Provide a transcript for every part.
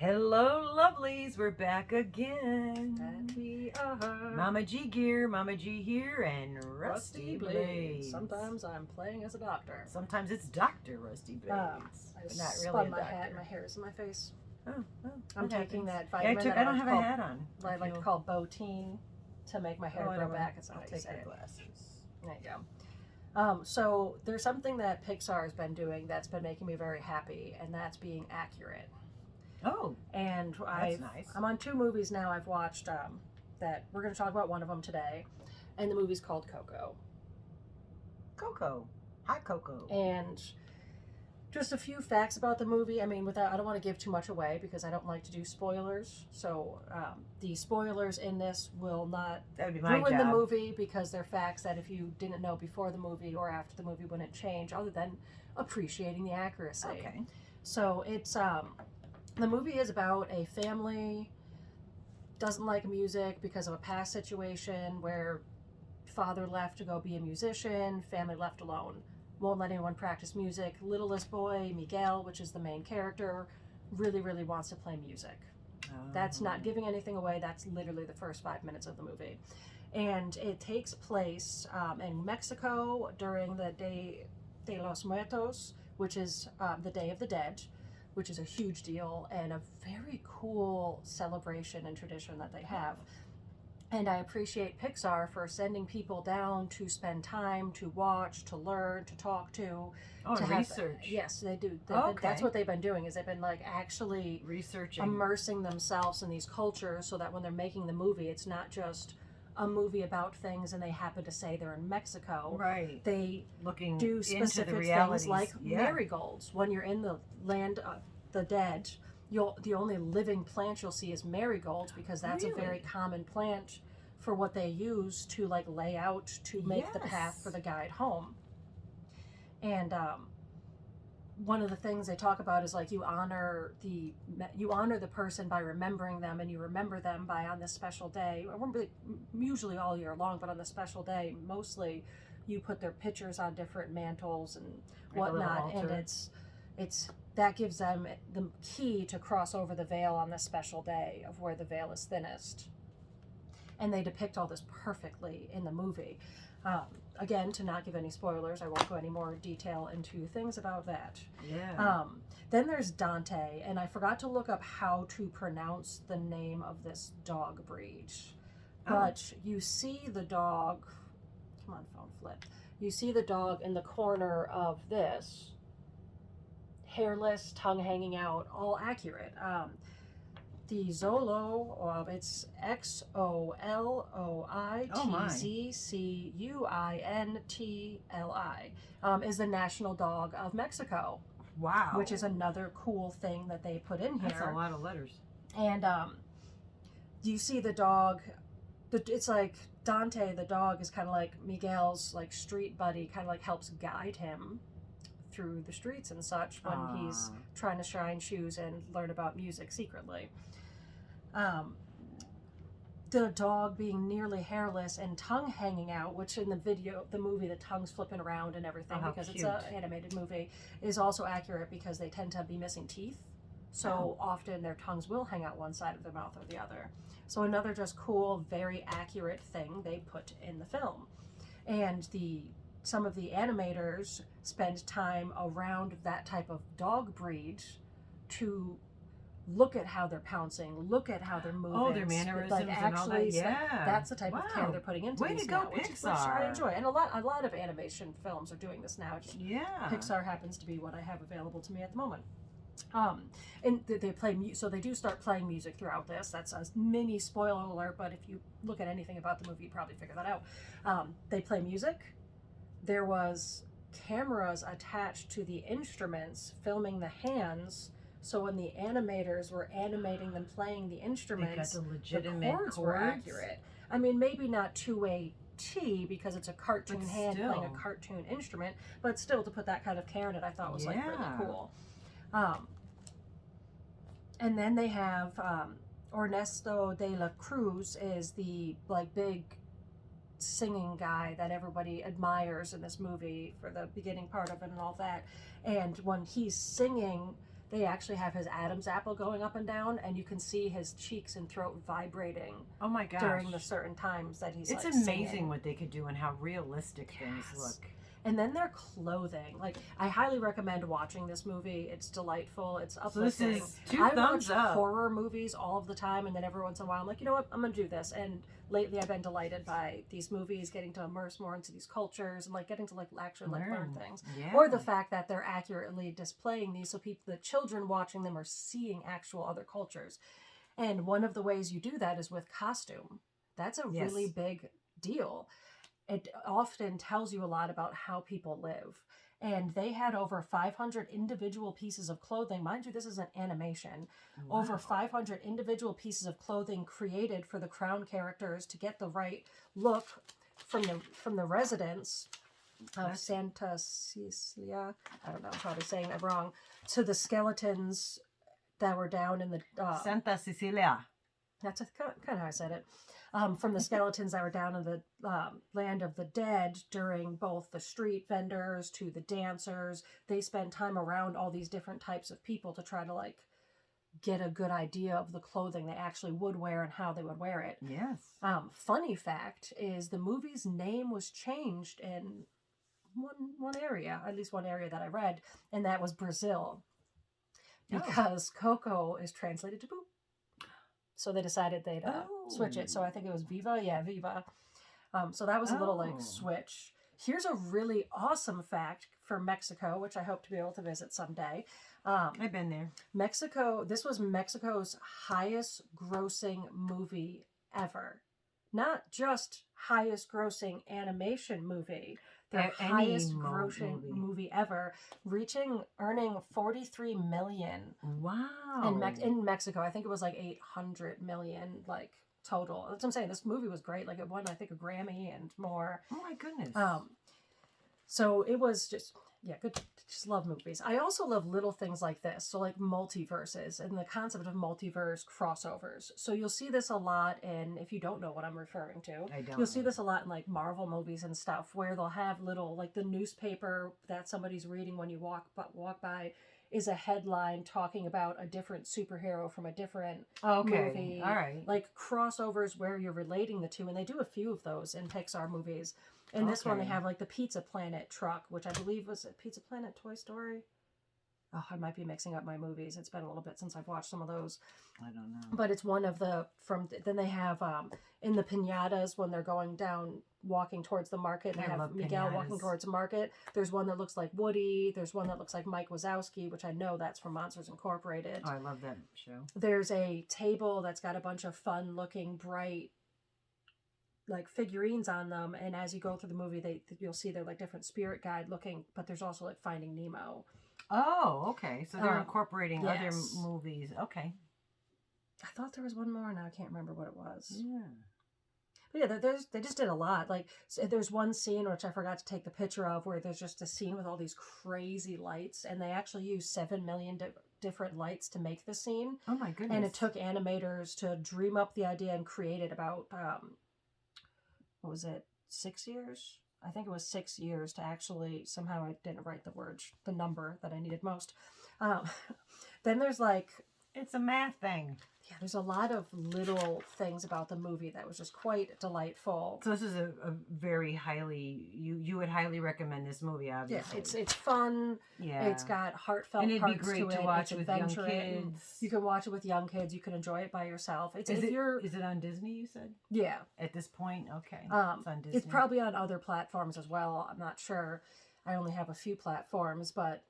Hello, lovelies. We're back again. That we are. Mama G gear, Mama G here, and Rusty Blades. Sometimes I'm playing as a doctor. Sometimes it's Dr. Rusty Blades. I but not spun really a my doctor. hat. My hair is in my face. Oh, I'm taking that vitamin. I don't have a hat on. I like to call Botine to make my hair grow back. It's not I'll how you take say the it. glasses. There you go. So there's something that Pixar has been doing that's been making me very happy, and that's being accurate. Oh, And that's nice. I'm on 2 movies now I've watched that we're going to talk about one of them today, and the movie's called Coco. Coco. Hi, Coco. And just a few facts about the movie. I mean, I don't want to give too much away because I don't like to do spoilers. So the spoilers in this will not That would be my ruin job. the movie because they're facts that if you didn't know before the movie or after the movie wouldn't change, other than appreciating the accuracy. Okay. So it's the movie is about a family doesn't like music because of a past situation where father left to go be a musician, family left alone, won't let anyone practice music. Littlest boy, Miguel, which is the main character, really wants to play music. That's not giving anything away. That's literally the first 5 minutes of the movie. And it takes place in Mexico during the Day de los Muertos, which is the Day of the Dead, which is a huge deal and a very cool celebration and tradition that they have. And I appreciate Pixar for sending people down to spend time, to watch, to learn, to talk to. Oh, to research. Yes, they do. Okay. That's what they've been doing, is they've been like actually Researching. immersing themselves in these cultures so that when they're making the movie, it's not just a movie about things and they happen to say they're in Mexico. Right. They Looking do into specific the realities. things like marigolds. When you're in the land of the dead, the only living plant you'll see is marigolds because that's a very common plant for what they use to like lay out to make the path for the guide home. And one of the things they talk about is like you honor the person by remembering them, and you remember them by on this special day. Usually all year long, but on the special day, mostly you put their pictures on different mantles and whatnot, and it's that gives them the key to cross over the veil on this special day of where the veil is thinnest. And they depict all this perfectly in the movie. Again, to not give any spoilers, I won't go any more detail into things about that. Yeah. Then there's Dante, and I forgot to look up how to pronounce the name of this dog breed. But you see the dog, come on phone, flip. You see the dog in the corner of this, hairless, tongue hanging out, all accurate. The Xolo, it's XOLOITZCUINTLI, is the national dog of Mexico. Wow. Which is another cool thing that they put in here. That's a lot of letters. And you see the dog, it's like Dante, the dog, is kind of like Miguel's like street buddy, kind of like helps guide him through the streets and such when he's trying to shine shoes and learn about music secretly. The dog being nearly hairless and tongue hanging out, which in the movie, the tongue's flipping around and everything because it's an animated movie, is also accurate because they tend to be missing teeth. So often their tongues will hang out one side of their mouth or the other. So another just cool, very accurate thing they put in the film. And some of the animators spend time around that type of dog breed to look at how they're pouncing, look at how they're moving. Oh, their mannerisms like and all that. Yeah. That's the type of care they're putting into Way these to go, now, which Pixar. I enjoy. And a lot of animation films are doing this now. Pixar happens to be what I have available to me at the moment. And they play so they do start playing music throughout this. That's a mini spoiler alert, but if you look at anything about the movie, you'd probably figure that out. They play music. There was cameras attached to the instruments filming the hands, so when the animators were animating them playing the instruments, the chords were accurate. I mean, maybe not to a T because it's a cartoon hand playing a cartoon instrument, but still to put that kind of care in it, I thought was like really cool. And then they have Ernesto de la Cruz is the like big singing guy that everybody admires in this movie for the beginning part of it and all that. And when he's singing, they actually have his Adam's apple going up and down, and you can see his cheeks and throat vibrating. Oh my gosh. During the certain times that he's It's like amazing singing. what they could do and how realistic things look. And then their clothing. Like, I highly recommend watching this movie. It's delightful. It's uplifting. So this is two I thumbs watch up. horror movies all of the time, and then every once in a while I'm like, you know what, I'm going to do this. And lately I've been delighted by these movies, getting to immerse more into these cultures and like getting to like actually like learn things. Yeah. Or the fact that they're accurately displaying these so people, the children watching them are seeing actual other cultures. And one of the ways you do that is with costume. That's a really big deal. It often tells you a lot about how people live. And they had over 500 individual pieces of clothing. Mind you, this is an animation. Wow. Over 500 individual pieces of clothing created for the crown characters to get the right look from the residents of Santa Cecilia. I don't know, I'm probably saying that wrong. To the skeletons that were down in the... Santa Cecilia. That's kind of how I said it. From the skeletons that were down in the land of the dead, during both the street vendors to the dancers. They spend time around all these different types of people to try to like get a good idea of the clothing they actually would wear and how they would wear it. Yes. Funny fact is the movie's name was changed in one area, at least one area that I read, and that was Brazil. Because Coco is translated to poop. So they decided they'd switch it. So I think it was Viva. Yeah, Viva. So that was a little like switch. Here's a really awesome fact for Mexico, which I hope to be able to visit someday. I've been there. Mexico, this was Mexico's highest grossing movie ever. Not just highest grossing animation movie, their highest grossing movie ever, earning $43 million. Wow. In Mexico. I think it was like 800 million, like total. That's what I'm saying. This movie was great. Like it won, I think, a Grammy and more. Oh my goodness. So it was just, good. Just love movies. I also love little things like this. So like multiverses and the concept of multiverse crossovers. So you'll see this a lot in, if you don't know what I'm referring to, you'll see this a lot in like Marvel movies and stuff where they'll have little, like the newspaper that somebody's reading when you walk by is a headline talking about a different superhero from a different movie. All right. Like crossovers where you're relating the two. And they do a few of those in Pixar movies. In this one, they have like the Pizza Planet truck, which I believe was it Pizza Planet Toy Story? Oh, I might be mixing up my movies. It's been a little bit since I've watched some of those. I don't know. But it's one of the, then they have in the piñatas when they're going down, walking towards the market. They have Miguel walking towards the market. There's one that looks like Woody. There's one that looks like Mike Wazowski, which I know that's from Monsters Incorporated. Oh, I love that show. There's a table that's got a bunch of fun looking, bright, like figurines on them, and as you go through the movie you'll see they're like different spirit guide looking, but there's also like Finding Nemo. Oh, okay. So they're incorporating other movies. Okay. I thought there was one more, now I can't remember what it was. Yeah. But yeah, they just did a lot. Like, so there's one scene which I forgot to take the picture of where there's just a scene with all these crazy lights, and they actually used 7 million different lights to make the scene. Oh my goodness. And it took animators to dream up the idea and create it about what was it, 6 years? I think it was 6 years to actually, somehow I didn't write the number that I needed most. Then there's like... It's a math thing. Yeah, there's a lot of little things about the movie that was just quite delightful. So this is a very highly, you would highly recommend this movie, obviously. Yeah, it's fun. Yeah. It's got heartfelt parts to it. And it'd be great to watch with young kids. You can watch it with young kids. You can enjoy it by yourself. Is it on Disney, you said? Yeah. At this point? Okay. It's on Disney. It's probably on other platforms as well. I'm not sure. I only have a few platforms, but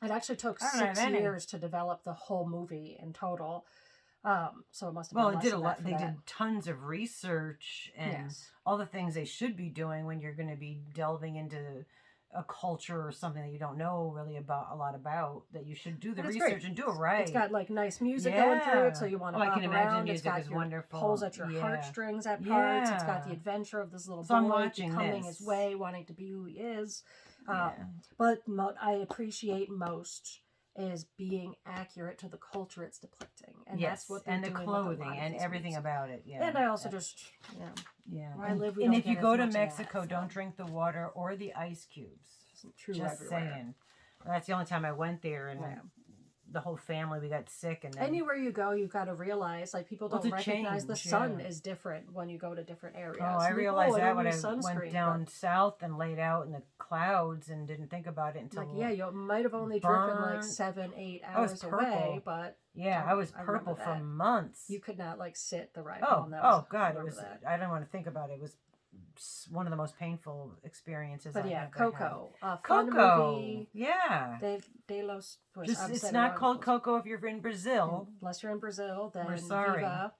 it actually took 6 years to develop the whole movie in total. So it must have been it did a lot. They did tons of research and all the things they should be doing when you're going to be delving into a culture or something that you don't know really a lot about. That you should do the research and do it right. It's got like nice music going through it, so you want to I can imagine around. music it's got is your wonderful. Pulls at your heartstrings at parts. It's got the adventure of this little boy coming his way, wanting to be who he is. But what I appreciate most is being accurate to the culture it's depicting, and that's what they're doing, and the clothing and everything about it. Yeah, and I also just where I live. And if you go to Mexico, don't drink the water or the ice cubes. True, just everywhere. saying. That's the only time I went there, and the whole family, we got sick, and then anywhere you go, you've got to realize, like, people Well, don't to recognize the change, sun yeah. is different when you go to different areas. Oh, I Like, realized I that don't when I use went sunscreen, down south and laid out in the clouds and didn't think about it but, until like, yeah, you might have only driven like burnt. 7-8 I was hours away, purple. but Yeah, I was I remember purple for that. months. You could not like sit the ride Oh, home. That was, oh God, it remember was. that. I don't want to think about it. It was one of the most painful experiences. But I've yeah, ever Coco, had. fun Coco, movie. yeah. De los. Just I'm it's saying not wrong. called Coco if you're in Brazil. Unless you're in Brazil, then We're sorry. Viva.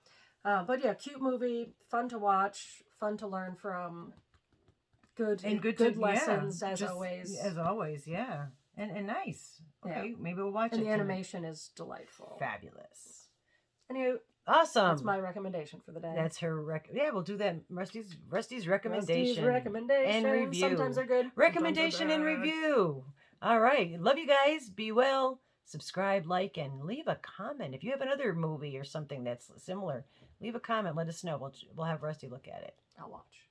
But yeah, cute movie, fun to watch, fun to learn from. Good lessons as always. As always, yeah, and nice. Okay, Yeah. maybe we'll watch it. And the animation is delightful. Fabulous. Anyway, awesome. That's my recommendation for the day. That's her yeah, we'll do that. Rusty's recommendation. recommendation. And review. Sometimes they're good. Recommendation and review. All right. Love you guys. Be well. Subscribe, like, and leave a comment. If you have another movie or something that's similar, leave a comment. Let us know. We'll have Rusty look at it. I'll watch.